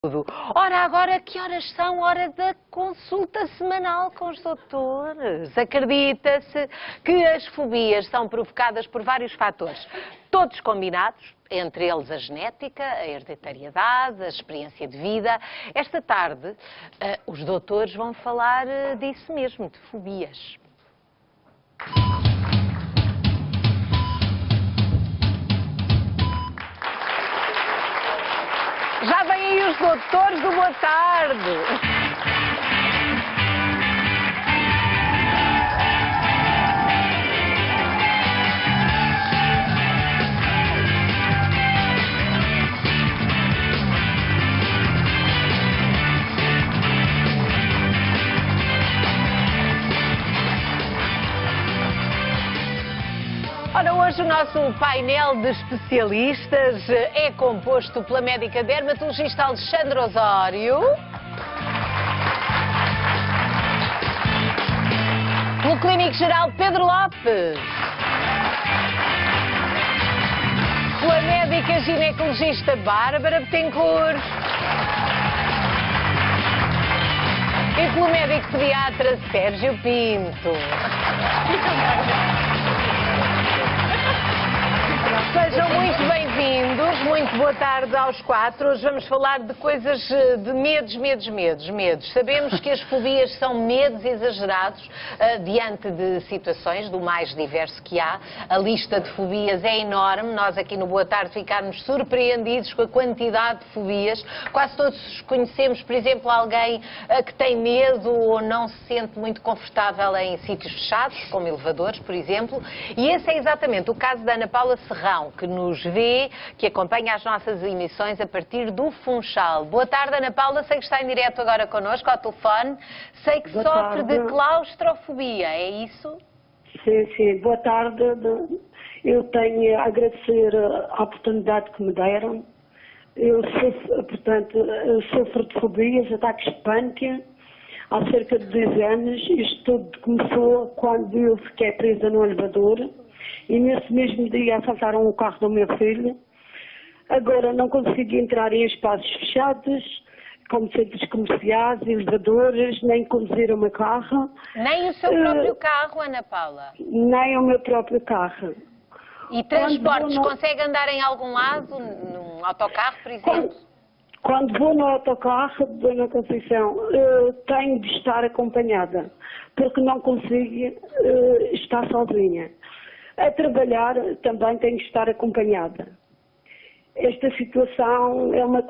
Tudo. Ora, agora que horas são? Hora da consulta semanal com os doutores. Acredita-se que as fobias são provocadas por vários fatores, todos combinados, entre eles a genética, a hereditariedade, a experiência de vida. Esta tarde, os doutores vão falar disso mesmo, de fobias. Já vêm aí os doutores do Boa Tarde. Ora, hoje o nosso painel de especialistas é composto pela médica dermatologista Alexandra Osório, pelo clínico geral Pedro Lopes, pela médica ginecologista Bárbara Betancourt e pelo médico pediatra Sérgio Pinto. Sejam muito bem-vindos, muito boa tarde aos quatro. Hoje vamos falar de coisas de medos. Sabemos que as fobias são medos exagerados diante de situações do mais diverso que há. A lista de fobias é enorme. Nós aqui no Boa Tarde ficámos surpreendidos com a quantidade de fobias. Quase todos conhecemos, por exemplo, alguém que tem medo ou não se sente muito confortável em sítios fechados, como elevadores, por exemplo. E esse é exatamente o caso da Ana Paula Serrão, que nos vê, que acompanha as nossas emissões a partir do Funchal. Boa tarde, Ana Paula. Sei que está em direto agora connosco, ao telefone. Sei que sofre de claustrofobia, é isso? Sim. Boa tarde. Eu tenho a agradecer a oportunidade que me deram. Eu sofro de fobias, ataques de pânico, há cerca de 10 anos. Isto tudo começou quando eu fiquei presa no elevador. E nesse mesmo dia assaltaram o carro do meu filho. Agora não consigo entrar em espaços fechados, como centros comerciais, elevadores, nem conduzir o meu carro. Nem o seu próprio carro, Ana Paula? Nem o meu próprio carro. E transportes, consegue andar em algum lado, num autocarro, por exemplo? Quando vou no autocarro, Dona Conceição, tenho de estar acompanhada, porque não consigo estar sozinha. A trabalhar também tenho que estar acompanhada. Esta situação é uma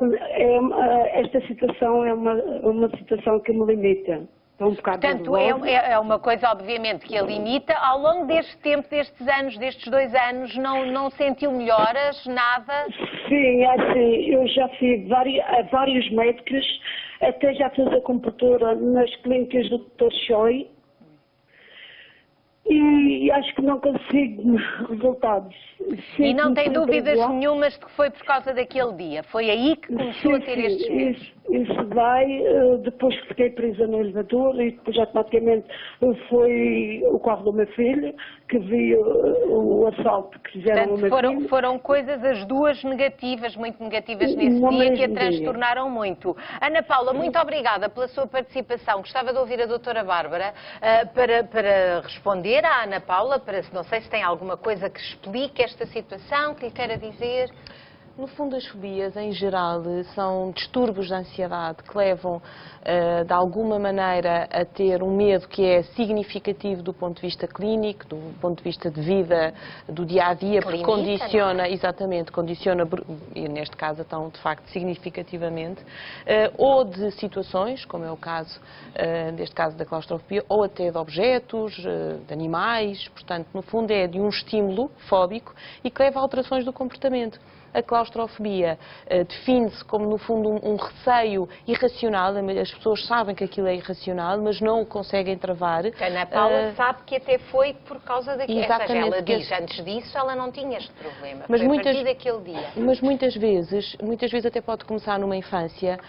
situação que me limita. Um Portanto, é uma coisa, obviamente, que a limita. Ao longo deste tempo, destes anos, destes 2 anos, não sentiu melhoras, nada? Sim, assim, eu já fui a vários médicos, até já fiz acupuntura nas clínicas do Dr. Choi. E acho que não consigo resultados. E não tem dúvidas nenhumas de que foi por causa daquele dia? Foi aí que começou a ter estes medos? Isso vai, depois que fiquei presa no elevador e depois automaticamente foi o carro do meu filho que viu o assalto que fizeram no meu filho. Foram coisas as duas negativas, muito negativas nesse dia, que a transtornaram muito. Ana Paula, muito obrigada pela sua participação. Gostava de ouvir a doutora Bárbara para responder à Ana Paula, não sei se tem alguma coisa que explique esta situação, que lhe queira dizer. No fundo, as fobias, em geral, são distúrbios de ansiedade que levam, de alguma maneira, a ter um medo que é significativo do ponto de vista clínico, do ponto de vista de vida, do dia-a-dia, porque condiciona, e neste caso, então, de facto, significativamente, ou de situações, como é o caso, neste caso da claustrofobia, ou até de objetos, de animais, portanto, no fundo, é de um estímulo fóbico e que leva a alterações do comportamento. A claustrofobia define-se como, no fundo, um receio irracional. As pessoas sabem que aquilo é irracional, mas não o conseguem travar. A Ana Paula sabe que até foi por causa daquilo. Exatamente. Ela diz, antes disso, ela não tinha este problema. Mas foi a partir daquele dia. Mas muitas vezes até pode começar numa infância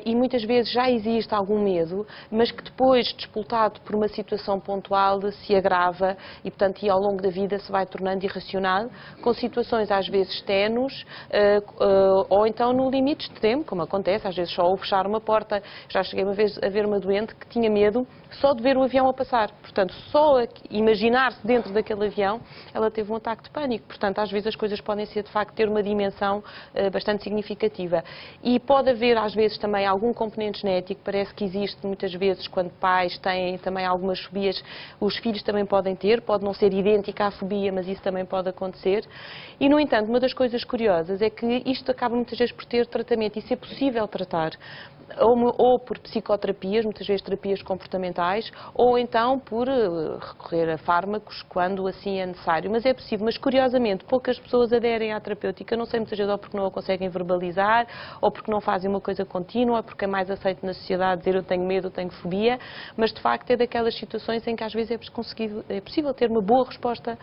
e muitas vezes já existe algum medo, mas que depois, despoltado por uma situação pontual, se agrava e, portanto, ao longo da vida se vai tornando irracional, com situações às vezes ténues, menos, ou então no limite extremo, como acontece, às vezes só ao fechar uma porta. Já cheguei uma vez a ver uma doente que tinha medo só de ver o avião a passar. Portanto, só imaginar-se dentro daquele avião, ela teve um ataque de pânico. Portanto, às vezes as coisas podem ser, de facto, ter uma dimensão bastante significativa. E pode haver, às vezes, também algum componente genético. Parece que existe, muitas vezes, quando pais têm também algumas fobias, os filhos também podem ter. Pode não ser idêntica à fobia, mas isso também pode acontecer. E, no entanto, uma das coisas curiosas é que isto acaba muitas vezes por ter tratamento e ser possível tratar. Ou por psicoterapias, muitas vezes terapias comportamentais, ou então por recorrer a fármacos quando assim é necessário. Mas é possível, mas curiosamente poucas pessoas aderem à terapêutica, não sei, muitas vezes ou porque não a conseguem verbalizar, ou porque não fazem uma coisa contínua, ou porque é mais aceito na sociedade dizer eu tenho medo, eu tenho fobia, mas de facto é daquelas situações em que às vezes é possível ter uma boa resposta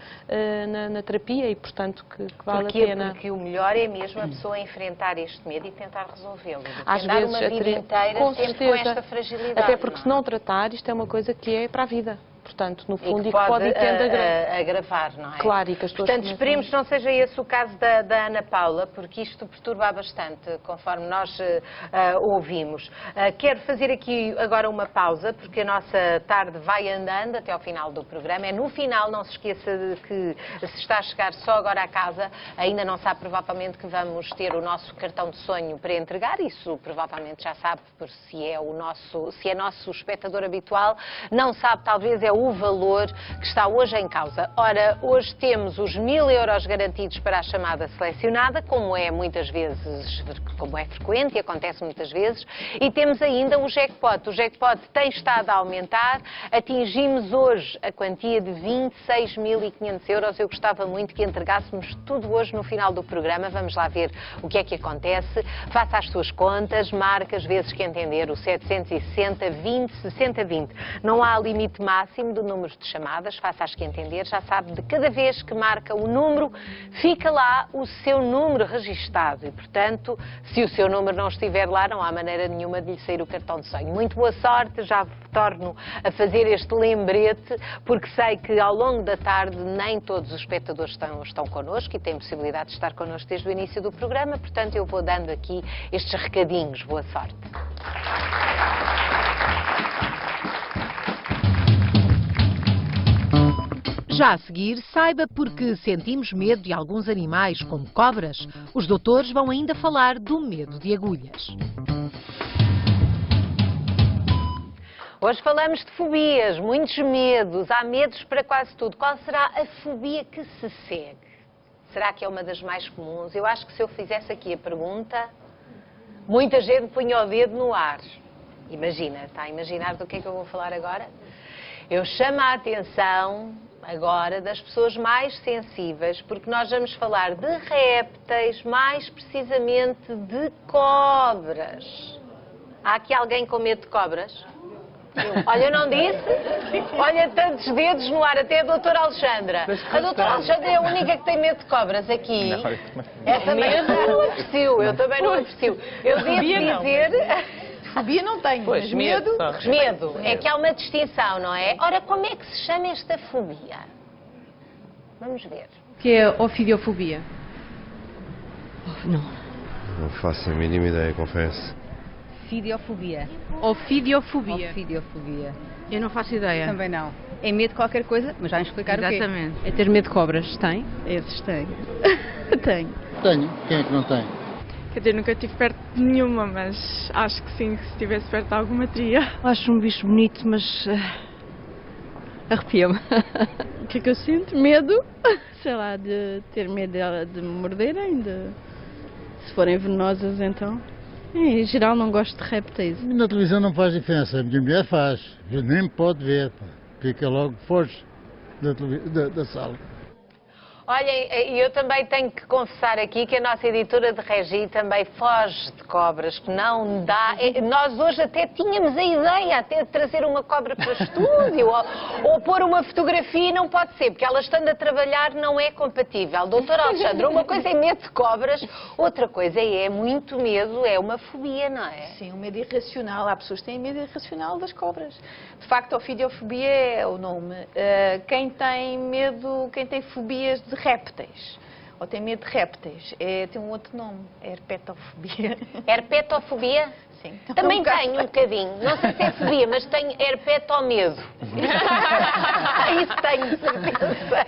na terapia e portanto que vale a pena. Porque o melhor é mesmo a pessoa enfrentar este medo e tentar resolvê-lo. Às vezes uma vida inteira com sempre certeza, com esta fragilidade. até porque se não tratar, isto é uma coisa que é para a vida. Portanto, no fundo, e que pode ir tendo a agravar, não é? Claro, e que as pessoas Portanto, esperemos que não seja esse o caso da Ana Paula, porque isto perturba bastante, conforme nós ouvimos. Quero fazer aqui agora uma pausa, porque a nossa tarde vai andando até ao final do programa. É no final, não se esqueça de que se está a chegar só agora à casa, ainda não sabe provavelmente que vamos ter o nosso cartão de sonho para entregar. Isso provavelmente já sabe, por se é nosso espectador habitual. Não sabe, talvez, é o valor que está hoje em causa. Ora, hoje temos os 1000 euros garantidos para a chamada selecionada, como é frequente e acontece muitas vezes, e temos ainda o jackpot. O jackpot tem estado a aumentar, atingimos hoje a quantia de 26.500 euros. Eu gostava muito que entregássemos tudo hoje no final do programa. Vamos lá ver o que é que acontece. Faça as suas contas, marque as vezes que entender, o 760 20 60 20. Não há limite máximo do número de chamadas, faça as que entender, já sabe, de cada vez que marca o número, fica lá o seu número registado e, portanto, se o seu número não estiver lá, não há maneira nenhuma de lhe sair o cartão de sonho. Muito boa sorte, já torno a fazer este lembrete, porque sei que ao longo da tarde nem todos os espectadores estão connosco e têm possibilidade de estar connosco desde o início do programa, portanto, eu vou dando aqui estes recadinhos. Boa sorte. Já a seguir, saiba porque sentimos medo de alguns animais, como cobras. Os doutores vão ainda falar do medo de agulhas. Hoje falamos de fobias, muitos medos, há medos para quase tudo. Qual será a fobia que se segue? Será que é uma das mais comuns? Eu acho que se eu fizesse aqui a pergunta, muita gente punha o dedo no ar. Imagina, está a imaginar do que é que eu vou falar agora? Eu chamo a atenção agora das pessoas mais sensíveis, porque nós vamos falar de répteis, mais precisamente de cobras. Há aqui alguém com medo de cobras? Olha, eu não disse? Olha, tantos dedos no ar, até a doutora Alexandra. A doutora Alexandra é a única que tem medo de cobras aqui. Eu também não aprecio, eu devo dizer... Fobia não tenho, pois, mas medo... Medo, é que há uma distinção, não é? Ora, como é que se chama esta fobia? Vamos ver. O que é ofidiofobia? Não faço a mínima ideia, confesso. Ofidiofobia. Ofidiofobia. Ofidiofobia. Eu não faço ideia. Também não. É medo de qualquer coisa, mas já explicar Exatamente. o quê. É ter medo de cobras, tem? Esses têm. Tenho. Tenho. Quem é que não tem? Quer dizer, nunca estive perto de nenhuma, mas acho que sim, que se estivesse perto de alguma teria. Acho um bicho bonito, mas... arrepia-me. O que é que eu sinto? Medo. Sei lá, de ter medo dela de me morderem, se forem venenosas, então. Em geral não gosto de répteis. Na televisão não faz diferença, a minha mulher faz. Eu nem pode ver, pá. Fica logo, foge da sala. Olhem, eu também tenho que confessar aqui que a nossa editora de Regi também foge de cobras, que não dá. Nós hoje até tínhamos a ideia até de trazer uma cobra para o estúdio ou pôr uma fotografia e não pode ser, porque ela estando a trabalhar não é compatível. Doutora Alexandra, uma coisa é medo de cobras, outra coisa é muito medo, é uma fobia, não é? Sim, um medo irracional. Há pessoas que têm medo irracional das cobras. De facto, a ofidiofobia é o nome. Quem tem medo, quem tem fobias de répteis. ou tem medo de répteis, tem um outro nome, é herpetofobia. Herpetofobia? Sim. Também Um bocado- tenho um bocadinho. Não sei se é fobia, mas tenho herpetomedo. Isso tenho, de certeza.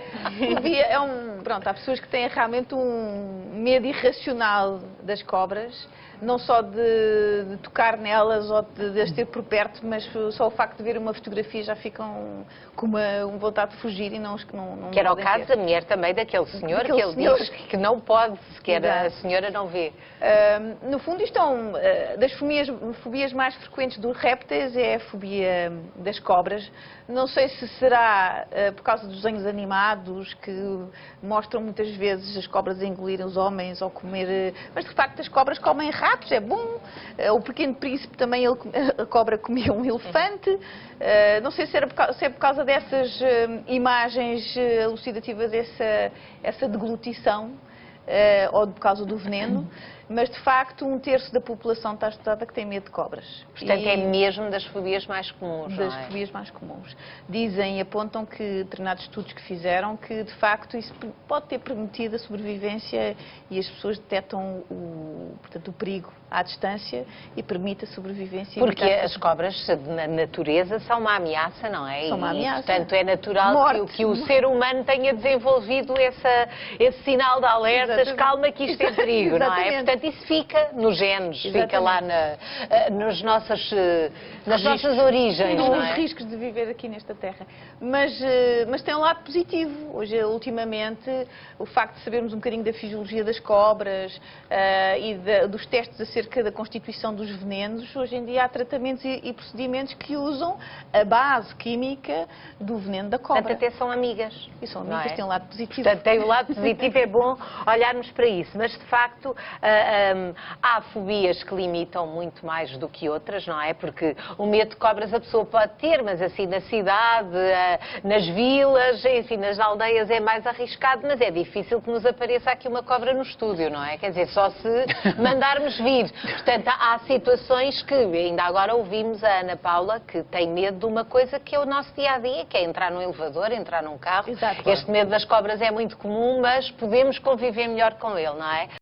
Fobia é Pronto, há pessoas que têm realmente um medo irracional das cobras, não só de tocar nelas ou de as ter por perto, mas só o facto de ver uma fotografia já ficam com uma vontade de fugir e não Que era o podem caso ver. da mulher também, daquele senhor, Daquele que ele senhor. diz que não pode, sequer a Exato. senhora não vê. No fundo, isto é das fobias mais frequentes dos répteis é a fobia das cobras. Não sei se será por causa dos desenhos animados que mostram muitas vezes as cobras a engolirem os homens ou comer, mas de facto as cobras comem ratos, é bom. O Pequeno Príncipe também, a cobra comia um elefante. Não sei se é por causa dessas imagens elucidativas, essa deglutição. Ou por causa do veneno, mas de facto 1/3 da população está estudada que tem medo de cobras. Portanto, E é mesmo das fobias mais comuns, das não é? fobias mais comuns. Dizem e apontam que determinados estudos que fizeram que de facto isso pode ter permitido a sobrevivência e as pessoas detectam portanto, o perigo à distância e permite a sobrevivência. Porque evitar- as cobras, na natureza, são uma ameaça, não é? São uma ameaça. Portanto, é natural Morte. que o ser humano tenha desenvolvido esse sinal de alertas, Exatamente. calma que isto é perigo, não é? Exatamente. Portanto, isso fica nos genes, fica Exatamente. lá nas nossas origens, Não não os é? riscos de viver aqui nesta terra. Mas tem um lado positivo. Hoje, ultimamente, o facto de sabermos um bocadinho da fisiologia das cobras e dos testes acerca da constituição dos venenos, hoje em dia há tratamentos e procedimentos que usam a base química do veneno da cobra. Portanto, até são amigas. E são não amigas, é? têm um lado positivo. Portanto, tem o lado positivo, é bom olharmos para isso. Mas, de facto, há fobias que limitam muito mais do que outras, não é? Porque o medo de cobras a pessoa pode ter, mas assim na cidade, nas vilas, enfim, nas aldeias é mais arriscado, mas é difícil que nos apareça aqui uma cobra no estúdio, não é? Quer dizer, só se mandarmos vir. Portanto, há situações que, ainda agora ouvimos a Ana Paula, que tem medo de uma coisa que é o nosso dia-a-dia, que é entrar num elevador, entrar num carro. Exato. Este medo das cobras é muito comum, mas podemos conviver melhor com ele, não é?